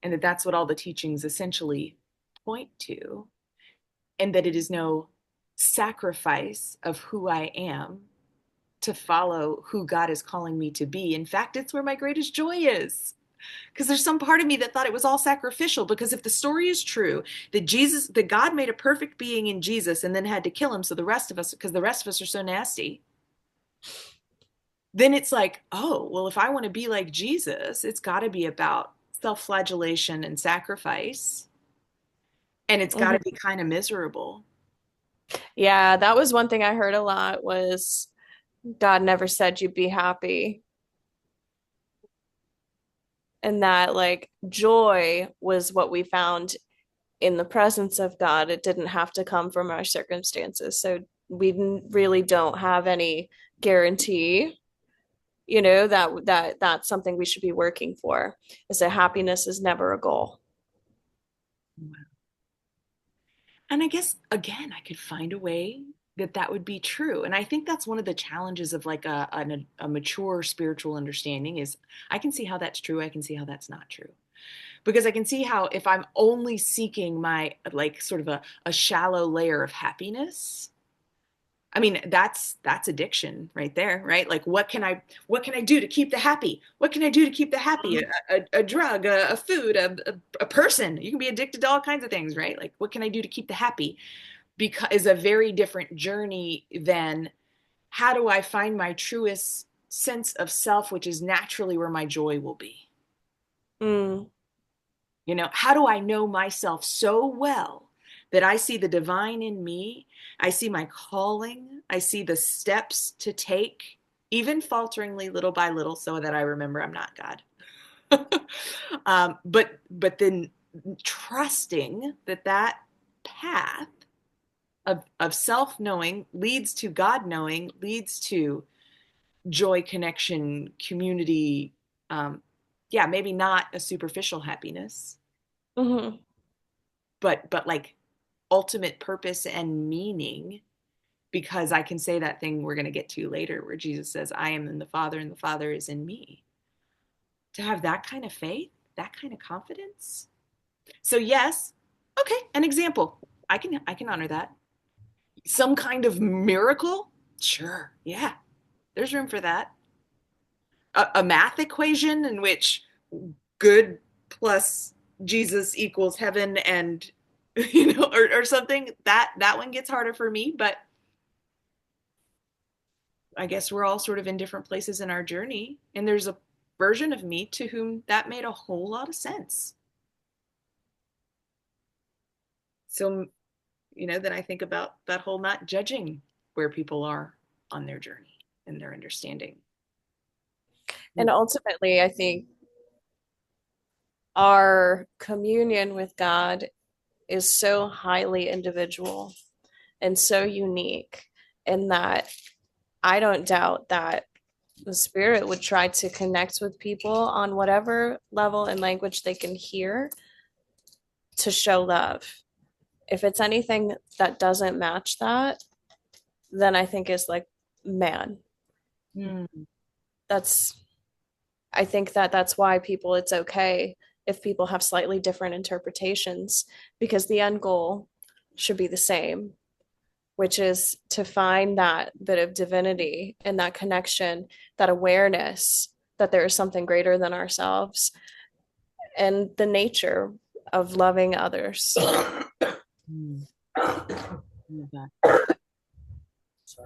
and that's what all the teachings essentially point to, and that it is no sacrifice of who I am to follow who God is calling me to be. In fact, it's where my greatest joy is. Because there's some part of me that thought it was all sacrificial. Because if the story is true, that God made a perfect being in Jesus and then had to kill him, so the rest of us, because the rest of us are so nasty, then it's like, oh, well, if I want to be like Jesus, it's got to be about self-flagellation and sacrifice. And it's got to Mm-hmm. be kind of miserable. Yeah, that was one thing I heard a lot was God never said you'd be happy. And that like joy was what we found in the presence of God. It didn't have to come from our circumstances. So we really don't have any guarantee, that's something we should be working for, is that happiness is never a goal. And I guess, again, I could find a way that would be true. And I think that's one of the challenges of like a mature spiritual understanding is I can see how that's true. I can see how that's not true. Because I can see how if I'm only seeking my like sort of a shallow layer of happiness, I mean, that's addiction right there, right? Like what can I do to keep the happy? What can I do to keep the happy? A drug, a food, a person. You can be addicted to all kinds of things, right? Like what can I do to keep the happy? Because is a very different journey than how do I find my truest sense of self, which is naturally where my joy will be. Mm. You know, how do I know myself so well that I see the divine in me? I see my calling. I see the steps to take, even falteringly, little by little, so that I remember I'm not God. But then trusting that that path of self knowing leads to God knowing, leads to joy, connection, community. Yeah, maybe not a superficial happiness, Hmm. but like ultimate purpose and meaning, because I can say that thing we're going to get to later where Jesus says, I am in the Father and the Father is in me. To have that kind of faith, that kind of confidence. So yes, okay, an example. I can honor that. Some kind of miracle? Sure. Yeah. There's room for that. A math equation in which good plus Jesus equals heaven and or something, that one gets harder for me, but I guess we're all sort of in different places in our journey, and there's a version of me to whom that made a whole lot of sense. So, then I think about that whole not judging where people are on their journey and their understanding. And ultimately, I think our communion with God is so highly individual and so unique, in that I don't doubt that the Spirit would try to connect with people on whatever level and language they can hear to show love. If it's anything that doesn't match that, then I think it's like, man, Mm. that's, I think that that's why people, it's okay if people have slightly different interpretations, because the end goal should be the same, which is to find that bit of divinity and that connection, that awareness that there is something greater than ourselves, and the nature of loving others. Mm.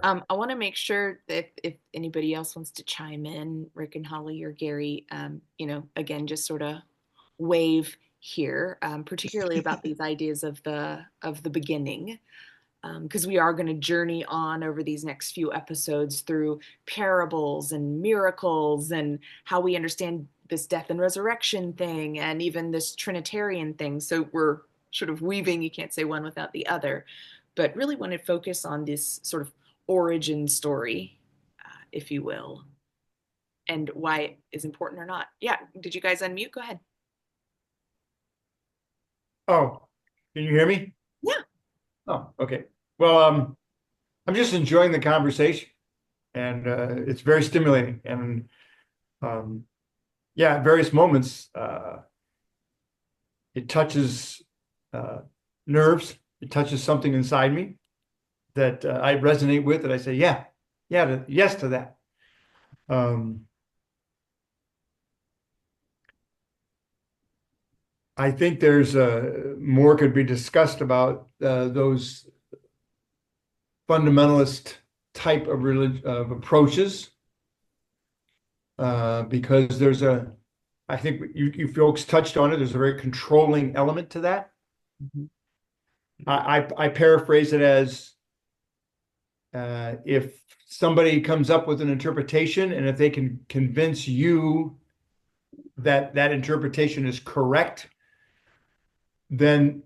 I want to make sure that if anybody else wants to chime in, Rick and Holly or Gary, again, just sort of wave here, particularly about these ideas of the beginning, because we are going to journey on over these next few episodes through parables and miracles and how we understand this death and resurrection thing and even this Trinitarian thing. So we're sort of weaving, you can't say one without the other, but really want to focus on this sort of origin story, if you will, and why it is important or not. Yeah, did you guys unmute? Go ahead. Oh, can you hear me? Yeah. Oh, okay. Well, I'm just enjoying the conversation, and it's very stimulating. And yeah, at various moments, it touches nerves. It touches something inside me that I resonate with. That I say, yeah, yes to that. I think there's more could be discussed about those fundamentalist type of of approaches, because I think you folks touched on it. There's a very controlling element to that. Mm-hmm. I paraphrase it as if somebody comes up with an interpretation, and if they can convince you that that interpretation is correct, then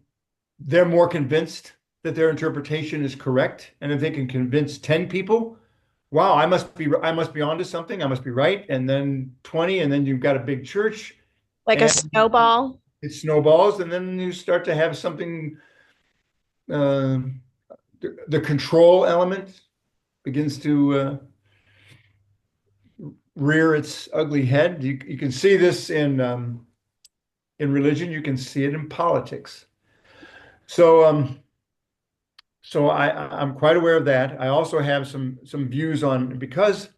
they're more convinced that their interpretation is correct. And if they can convince 10 people, wow, I must be onto something. I must be right. And then 20, and then you've got a big church. Like a snowball. It snowballs, and then you start to have something. The control element begins to rear its ugly head. You can see this in religion. You can see it in politics. So So I'm quite aware of that. I also have some views on, because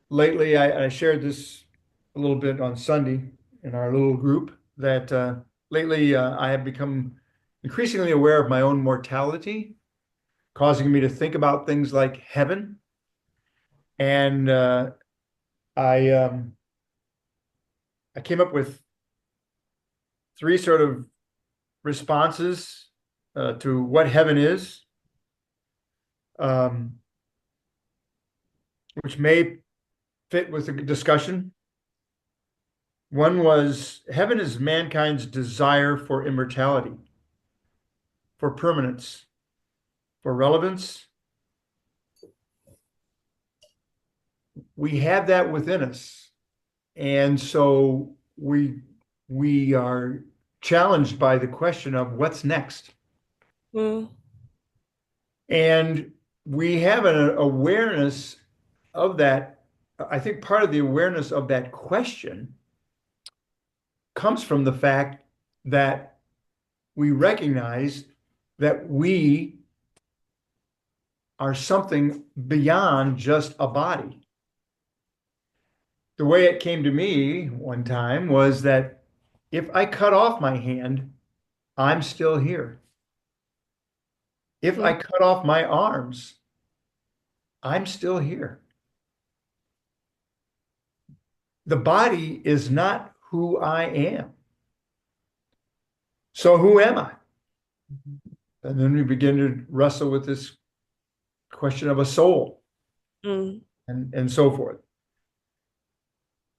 lately I shared this a little bit on Sunday in our little group, that lately I have become increasingly aware of my own mortality, causing me to think about things like heaven. And I I came up with three sort of responses to what heaven is, um, which may fit with the discussion. One was, heaven is mankind's desire for immortality, for permanence, for relevance. We have that within us. And so we are challenged by the question of what's next. Mm. And we have an awareness of that. I think part of the awareness of that question comes from the fact that we recognize that we are something beyond just a body. The way it came to me one time was that if I cut off my hand, I'm still here. If I cut off my arms, I'm still here. The body is not who I am. So who am I? And then we begin to wrestle with this question of a soul Mm. and so forth.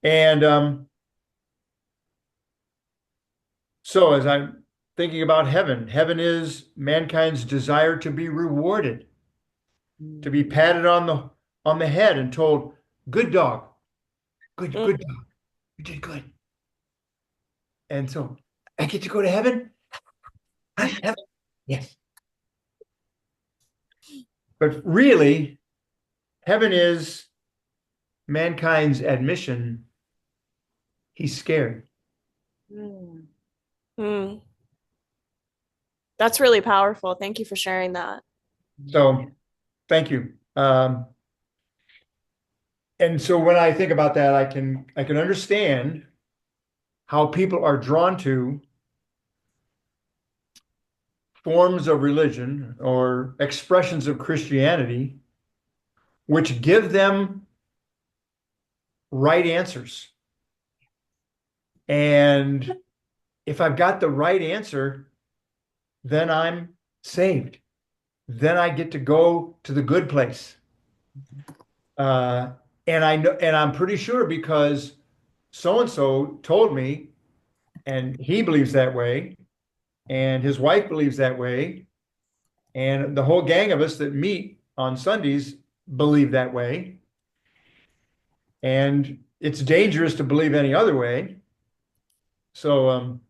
And so as I'm thinking about heaven, heaven is mankind's desire to be rewarded, to be patted on the head and told, good dog, good dog, you did good. And so I get to go to heaven? Heaven? Yes. But really, heaven is mankind's admission he's scared. Mm. Mm. That's really powerful. Thank you for sharing that. So thank you. And so when I think about that, I can understand how people are drawn to forms of religion or expressions of Christianity, which give them right answers. And if I've got the right answer, then I'm saved. Then I get to go to the good place. And I know, and I'm pretty sure because so and so told me, and he believes that way, and his wife believes that way, and the whole gang of us that meet on Sundays believe that way. And it's dangerous to believe any other way. So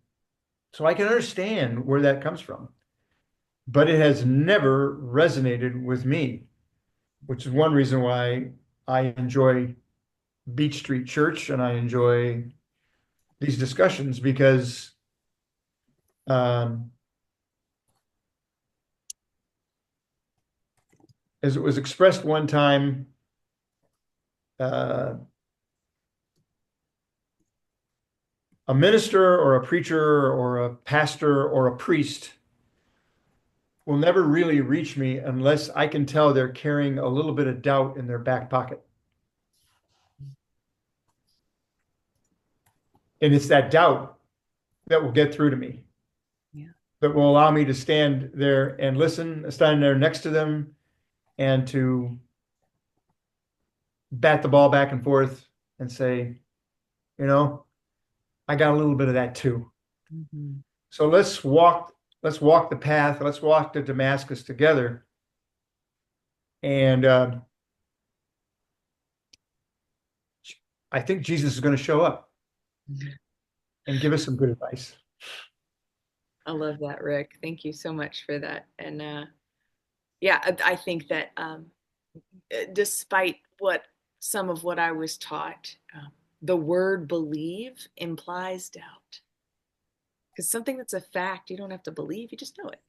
so I can understand where that comes from, but it has never resonated with me, which is one reason why I enjoy Beach Street Church and I enjoy these discussions, because as it was expressed one time, a minister or a preacher or a pastor or a priest will never really reach me unless I can tell they're carrying a little bit of doubt in their back pocket. And it's that doubt that will get through to me. Yeah. That will allow me to stand there and listen, stand there next to them, and to bat the ball back and forth and say, you know, I got a little bit of that too. Mm-hmm. So let's walk the path, let's walk to Damascus together. And I think Jesus is going to show up and give us some good advice. I love that, Rick. Thank you so much for that. And yeah, I think that despite some of what I was taught, the word believe implies doubt. Because something that's a fact, you don't have to believe, you just know it.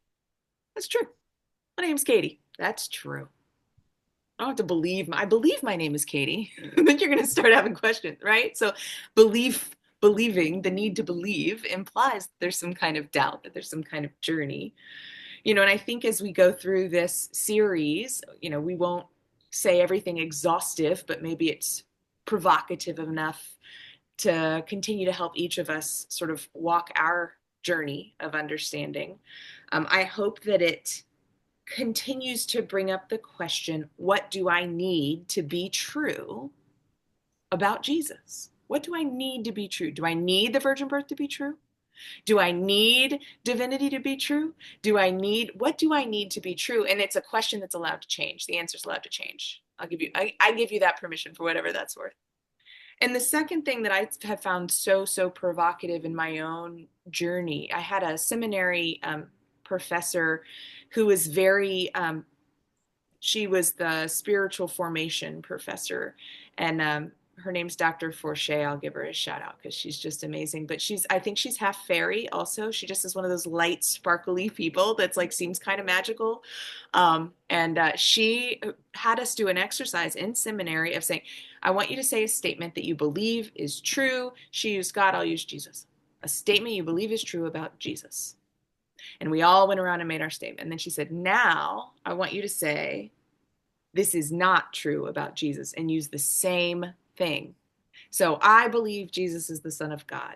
That's true. My name's Katie. That's true. I don't have to believe I believe my name is Katie. Then you're going to start having questions, right? So believing, the need to believe implies there's some kind of doubt, that there's some kind of journey. And I think as we go through this series, we won't say everything exhaustive, but maybe it's provocative enough to continue to help each of us sort of walk our journey of understanding. I hope that it continues to bring up the question, what do I need to be true about Jesus? What do I need to be true? Do I need the virgin birth to be true? Do I need divinity to be true? What do I need to be true? And it's a question that's allowed to change. The answer's allowed to change. I give you that permission for whatever that's worth. And the second thing that I have found so provocative in my own journey, I had a seminary professor who was she was the spiritual formation professor, and her name's Dr. Forche. I'll give her a shout out because she's just amazing. But I think she's half fairy also. She just is one of those light, sparkly people that's like seems kind of magical. And she had us do an exercise in seminary of saying, I want you to say a statement that you believe is true. She used God, I'll use Jesus. A statement you believe is true about Jesus. And we all went around and made our statement. And then she said, now I want you to say, this is not true about Jesus, and use the same thing. So I believe Jesus is the Son of God.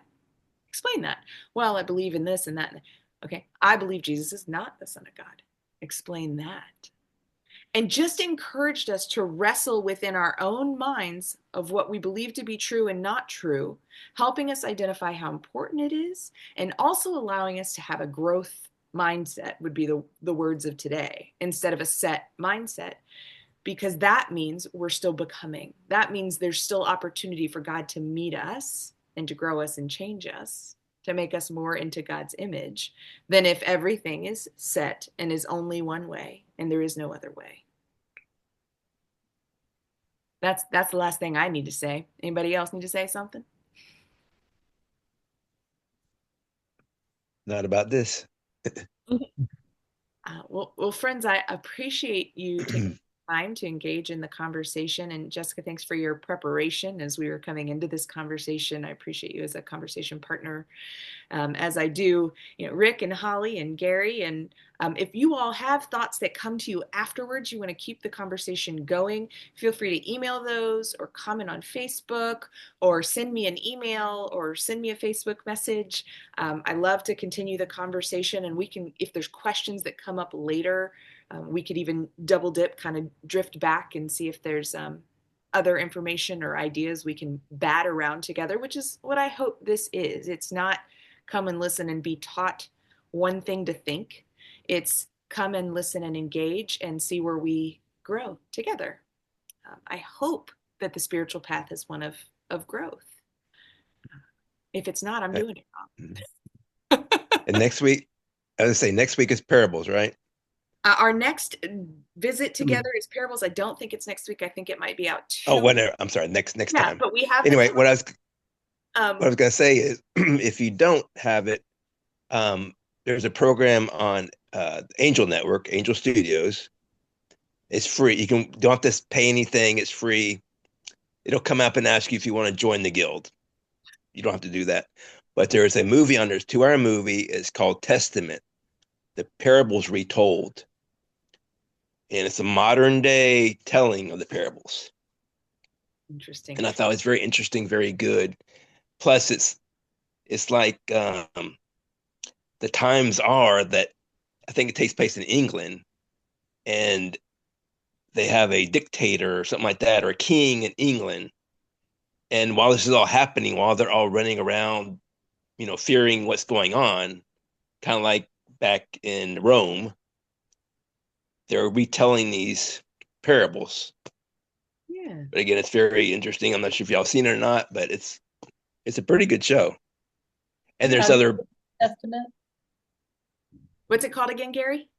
Explain that. Well, I believe in this and that. Okay. I believe Jesus is not the Son of God. Explain that. And just encouraged us to wrestle within our own minds of what we believe to be true and not true, helping us identify how important it is, and also allowing us to have a growth mindset would be the words of today, instead of a set mindset, because that means we're still becoming. That means there's still opportunity for God to meet us and to grow us and change us, to make us more into God's image, than if everything is set and is only one way and there is no other way. That's the last thing I need to say. Anybody else need to say something? Not about this. Well, friends, I appreciate you taking time to engage in the conversation. And Jessica, thanks for your preparation as we were coming into this conversation. I appreciate you as a conversation partner, as I do, Rick and Holly and Gary. And if you all have thoughts that come to you afterwards, you want to keep the conversation going, feel free to email those or comment on Facebook or send me an email or send me a Facebook message. I love to continue the conversation, and we can, if there's questions that come up later, we could even double dip, kind of drift back and see if there's other information or ideas we can bat around together, which is what I hope this is. It's not come and listen and be taught one thing to think. It's come and listen and engage and see where we grow together. I hope that the spiritual path is one of growth. If it's not, I'm doing it wrong. And next week, I would say next week is parables, right? Our next visit together is parables. I don't think it's next week. I think it might be out too. Oh, whatever. I'm sorry. Next time. But we have. Anyway, what I was going to say is, if you don't have it, there's a program on Angel Network, Angel Studios. It's free. You don't have to pay anything. It's free. It'll come up and ask you if you want to join the guild. You don't have to do that. But there's a movie on there. It's a 2-hour movie. It's called Testament: The Parables Retold. And it's a modern day telling of the parables. Interesting. And I thought it was very interesting, very good. Plus, it's like the times are that I think it takes place in England, and they have a dictator or something like that, or a king in England. And while this is all happening, while they're all running around, fearing what's going on, kind of like back in Rome, they're retelling these parables. Yeah. But again, it's very interesting. I'm not sure if y'all seen it or not, but it's a pretty good show. And there's other Testament. What's it called again, Gary?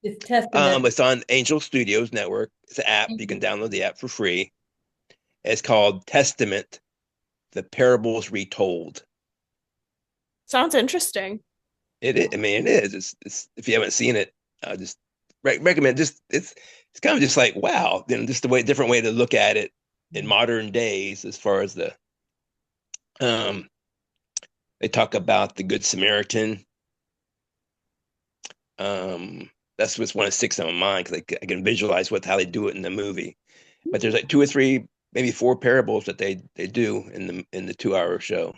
It's Testament. It's on Angel Studios Network. It's an app. You can download the app for free. It's called Testament: The Parables Retold. Sounds interesting. It is. I mean, it is. It's if you haven't seen it, just recommend. Just it's kind of just like, wow, just different way to look at it in modern days, as far as they talk about the Good Samaritan. That's what's one of six on my mind, because I can visualize how they do it in the movie. But there's like two or three, maybe four parables that they do in the 2 hour show.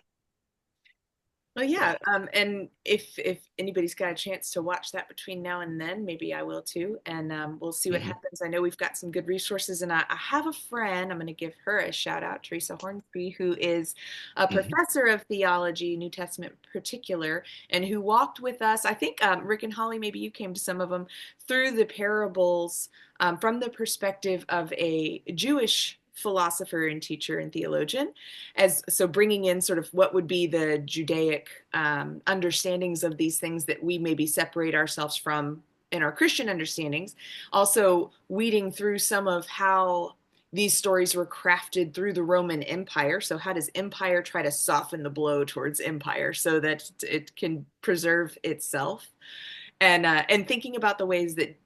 Oh yeah, and if anybody's got a chance to watch that between now and then, maybe I will too, and we'll see what happens. I know we've got some good resources, and I have a friend. I'm going to give her a shout out, Teresa Hornsby, who is a professor of theology, New Testament in particular, and who walked with us. I think Rick and Holly, maybe you came to some of them, through the parables from the perspective of a Jewish philosopher and teacher and theologian, so bringing in sort of what would be the Judaic understandings of these things that we maybe separate ourselves from in our Christian understandings, also weeding through some of how these stories were crafted through the Roman Empire. So how does empire try to soften the blow towards empire so that it can preserve itself, and thinking about the ways that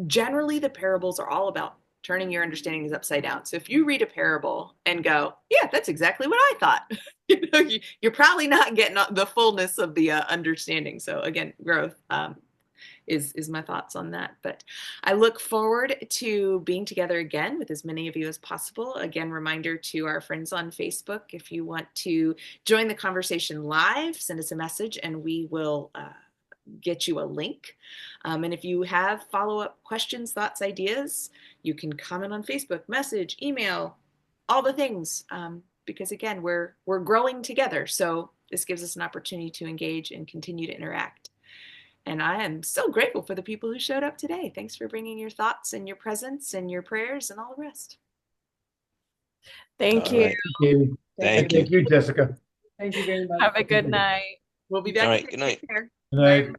generally the parables are all about turning your understandings upside down. So if you read a parable and go, yeah, that's exactly what I thought, you're probably not getting the fullness of the understanding. So again, growth is my thoughts on that. But I look forward to being together again with as many of you as possible. Again, reminder to our friends on Facebook, if you want to join the conversation live, send us a message and we will get you a link. And if you have follow-up questions, thoughts, ideas, you can comment on Facebook, message, email, all the things, because again, we're growing together. So this gives us an opportunity to engage and continue to interact. And I am so grateful for the people who showed up today. Thanks for bringing your thoughts and your presence and your prayers and all the rest. Thank you. Right. Thank you. Thank you, Jessica. Thank you very much. Have a good night. We'll be back. All right. Good night. Good night.